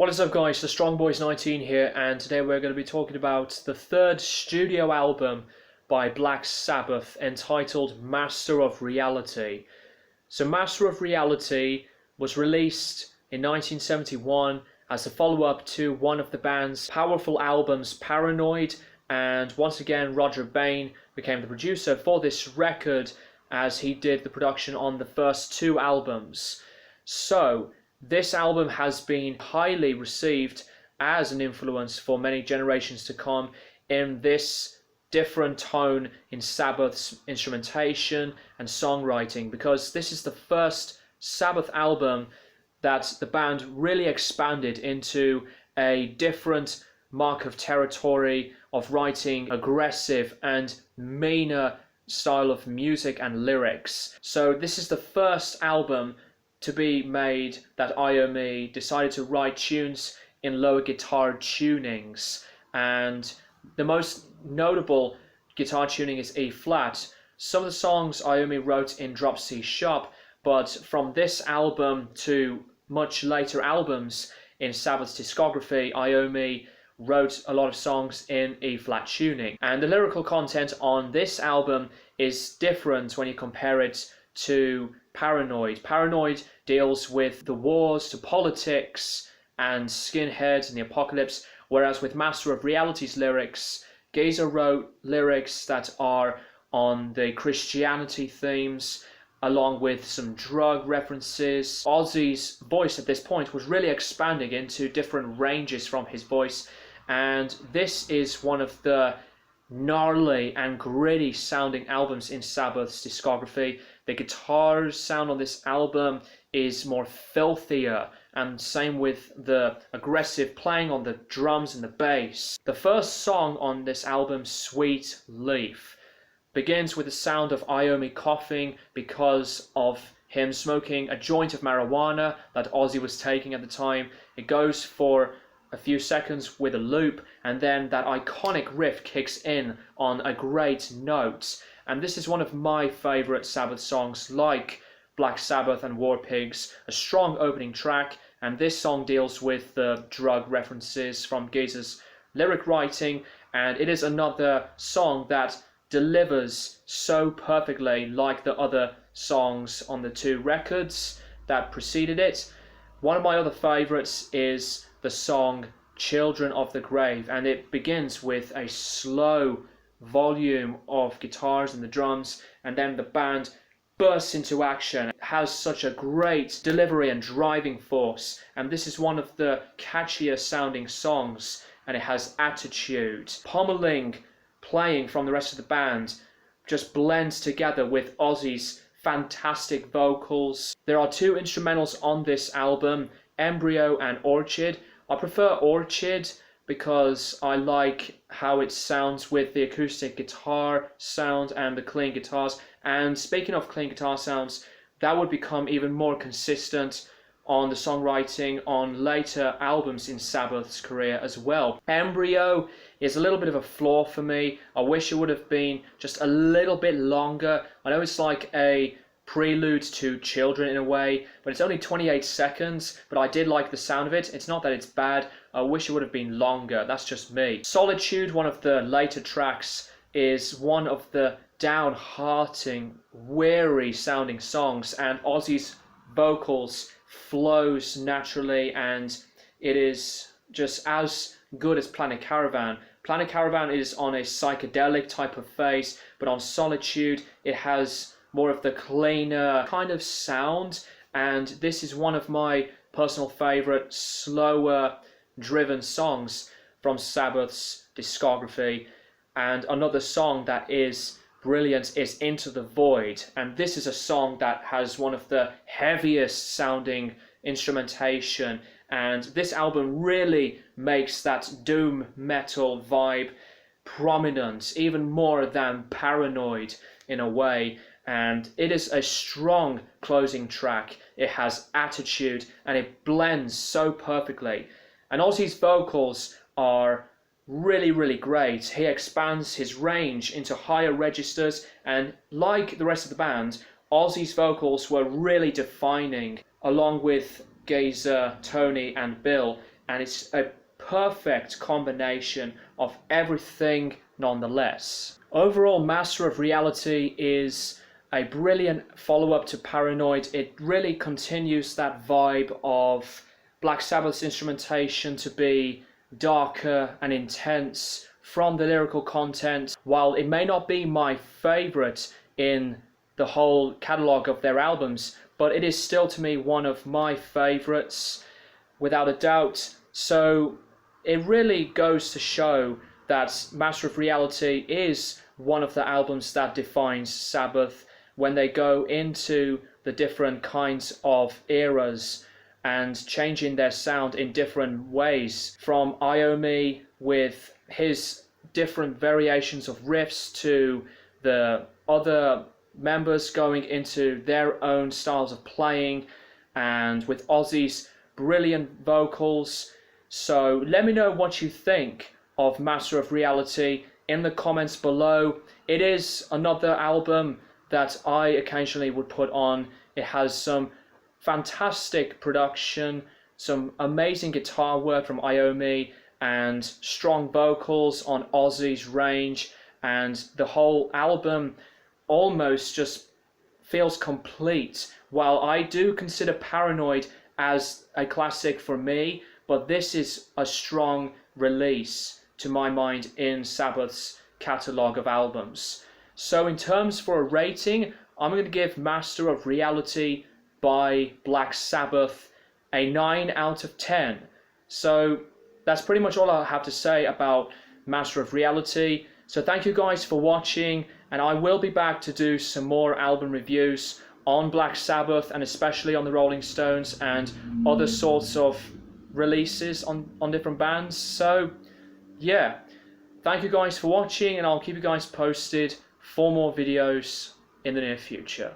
What is up guys, the Strong Boys 19 here, and today we're going to be talking about the third studio album by Black Sabbath entitled Master of Reality. So Master of Reality was released in 1971 as a follow-up to one of the band's powerful albums, Paranoid, and once again Roger Bain became the producer for this record as he did the production on the first two albums. So this album has been highly received as an influence for many generations to come in this different tone in Sabbath's instrumentation and songwriting, because this is the first Sabbath album that the band really expanded into a different mark of territory of writing aggressive and meaner style of music and lyrics. So this is the first album to be made that Iommi decided to write tunes in lower guitar tunings, and the most notable guitar tuning is E flat. Some of the songs Iommi wrote in drop C sharp, but from this album to much later albums in Sabbath's discography, Iommi wrote a lot of songs in E flat tuning, and the lyrical content on this album is different when you compare it to Paranoid. Paranoid deals with the wars, to politics and skinheads and the apocalypse, whereas with Master of Reality's lyrics, Geezer wrote lyrics that are on the Christianity themes, along with some drug references. Ozzy's voice at this point was really expanding into different ranges from his voice, and this is one of the gnarly and gritty sounding albums in Sabbath's discography. The guitar sound on this album is more filthier, and same with the aggressive playing on the drums and the bass. The first song on this album, Sweet Leaf, begins with the sound of Iommi coughing because of him smoking a joint of marijuana that Ozzy was taking at the time. It goes for a few seconds with a loop, and then that iconic riff kicks in on a great note. And this is one of my favorite Sabbath songs, like Black Sabbath and War Pigs, a strong opening track, and this song deals with the drug references from Geezer's lyric writing, and it is another song that delivers so perfectly like the other songs on the two records that preceded it. One of my other favorites is the song Children of the Grave, and it begins with a slow volume of guitars and the drums, and then the band bursts into action. It has such a great delivery and driving force, and this is one of the catchier sounding songs, and it has attitude. Pummeling playing from the rest of the band just blends together with Ozzy's fantastic vocals. There are two instrumentals on this album, Embryo and Orchid. I prefer Orchid because I like how it sounds with the acoustic guitar sound and the clean guitars. And speaking of clean guitar sounds, that would become even more consistent on the songwriting on later albums in Sabbath's career as well. Embryo is a little bit of a flaw for me. I wish it would have been just a little bit longer. I know it's like a prelude to Children in a way, but it's only 28 seconds, but I did like the sound of it. It's not that it's bad, I wish it would have been longer, that's just me. Solitude, one of the later tracks, is one of the downhearting, weary sounding songs, and Ozzy's vocals flows naturally, and it is just as good as Planet Caravan. Planet Caravan is on a psychedelic type of phase, but on Solitude it has more of the cleaner kind of sound, and this is one of my personal favorite slower driven songs from Sabbath's discography. And another song that is brilliant is Into the Void, and this is a song that has one of the heaviest sounding instrumentation, and this album really makes that doom metal vibe prominent, even more than Paranoid in a way. And it is a strong closing track. It has attitude and it blends so perfectly. And Ozzy's vocals are really great. He expands his range into higher registers, and like the rest of the band, Ozzy's vocals were really defining, along with Geezer, Tony and Bill. and it's a perfect combination of everything nonetheless. Overall, Master of Reality is a brilliant follow-up to Paranoid. It really continues that vibe of Black Sabbath's instrumentation to be darker and intense from the lyrical content. While it may not be my favorite in the whole catalogue of their albums, but it is still to me one of my favorites without a doubt. So it really goes to show that Master of Reality is one of the albums that defines Sabbath when they go into the different kinds of eras and changing their sound in different ways, from Iommi with his different variations of riffs to the other members going into their own styles of playing, and with Ozzy's brilliant vocals. So let me know what you think of Master of Reality in the comments below. It is another album that I occasionally would put on. It has some fantastic production, some amazing guitar work from Iommi, and strong vocals on Ozzy's range, and the whole album almost just feels complete. While I do consider Paranoid as a classic for me, but this is a strong release to my mind in Sabbath's catalogue of albums. So in terms for a rating, I'm going to give Master of Reality by Black Sabbath a 9 out of 10. So that's pretty much all I have to say about Master of Reality. So thank you guys for watching, and I will be back to do some more album reviews on Black Sabbath, and especially on the Rolling Stones and other sorts of releases on different bands. So yeah, thank you guys for watching, and I'll keep you guys posted for more videos in the near future.